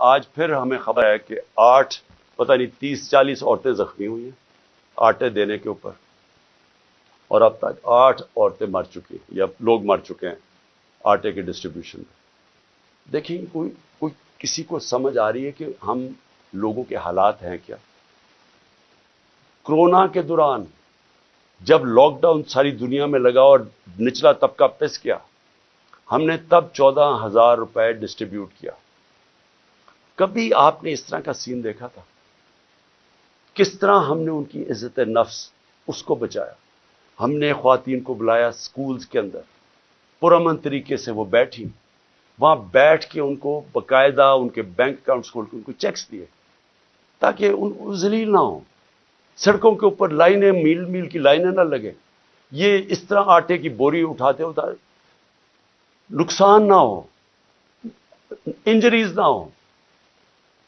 آج پھر ہمیں خبر ہے کہ 30-40 عورتیں زخمی ہوئی ہیں آٹے دینے کے اوپر، اور اب تک 8 عورتیں مر چکی ہیں یا لوگ مر چکے ہیں آٹے کے ڈسٹریبیوشن میں۔ دیکھیں کوئی کسی کو سمجھ آ رہی ہے کہ ہم لوگوں کے حالات ہیں کیا؟ کرونا کے دوران جب لاک ڈاؤن ساری دنیا میں لگا اور نچلا طبقہ پس گیا، ہم نے تب 14,000 روپے ڈسٹریبیوٹ کیا۔ کبھی آپ نے اس طرح کا سین دیکھا تھا؟ کس طرح ہم نے ان کی عزت نفس اس کو بچایا۔ ہم نے خواتین کو بلایا سکولز کے اندر، پرامن طریقے سے وہ بیٹھی، وہاں بیٹھ کے ان کو باقاعدہ ان کے بینک اکاؤنٹس کھول کے ان کو چیکس دیے تاکہ ان ذلیل نہ ہوں، سڑکوں کے اوپر لائنیں میل میل کی لائنیں نہ لگیں، یہ اس طرح آٹے کی بوری اٹھاتے نقصان نہ ہو، انجریز نہ ہو،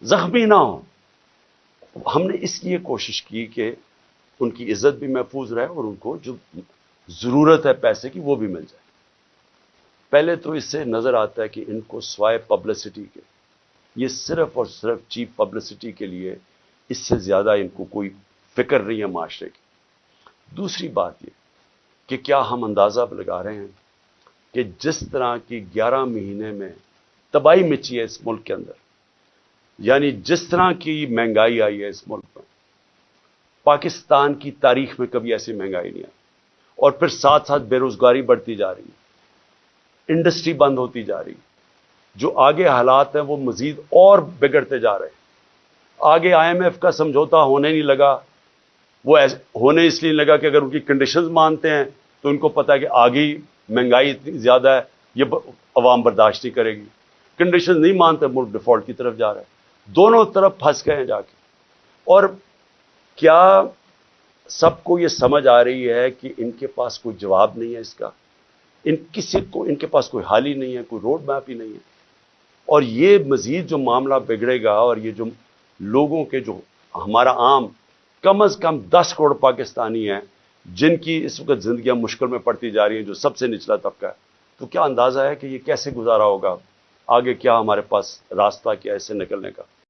زخمی نہ ہو۔ ہم نے اس لیے کوشش کی کہ ان کی عزت بھی محفوظ رہے اور ان کو جو ضرورت ہے پیسے کی وہ بھی مل جائے۔ پہلے تو اس سے نظر آتا ہے کہ ان کو سوائے پبلسٹی کے، یہ صرف اور صرف چیپ پبلسٹی کے لیے، اس سے زیادہ ان کو کوئی فکر نہیں ہے معاشرے کی۔ دوسری بات یہ کہ کیا ہم اندازہ لگا رہے ہیں کہ جس طرح کی 11 مہینے میں تباہی مچی ہے اس ملک کے اندر، یعنی جس طرح کی مہنگائی آئی ہے اس ملک میں، پاکستان کی تاریخ میں کبھی ایسی مہنگائی نہیں آئی، اور پھر ساتھ ساتھ بے روزگاری بڑھتی جا رہی ہے، انڈسٹری بند ہوتی جا رہی ہے، جو آگے حالات ہیں وہ مزید اور بگڑتے جا رہے ہیں۔ آگے IMF کا سمجھوتا ہونے نہیں لگا، وہ ہونے اس لیے نہیں لگا کہ اگر ان کی کنڈیشنز مانتے ہیں تو ان کو پتا ہے کہ آگے مہنگائی اتنی زیادہ ہے، یہ عوام برداشت نہیں کرے گی۔ کنڈیشنز نہیں مانتے، ملک ڈیفالٹ کی طرف جا رہا ہے، دونوں طرف پھنس گئے ہیں جا کے۔ اور کیا سب کو یہ سمجھ آ رہی ہے کہ ان کے پاس کوئی جواب نہیں ہے اس کا؟ ان کے پاس کوئی حل ہی نہیں ہے، کوئی روڈ میپ ہی نہیں ہے۔ اور یہ مزید جو معاملہ بگڑے گا، اور یہ جو لوگوں کے جو ہمارا عام کم از کم 10 کروڑ پاکستانی ہیں جن کی اس وقت زندگیاں مشکل میں پڑتی جا رہی ہیں، جو سب سے نچلا طبقہ ہے، تو کیا اندازہ ہے کہ یہ کیسے گزارا ہوگا؟ آگے کیا ہمارے پاس راستہ کیا ہے اس سے نکلنے کا؟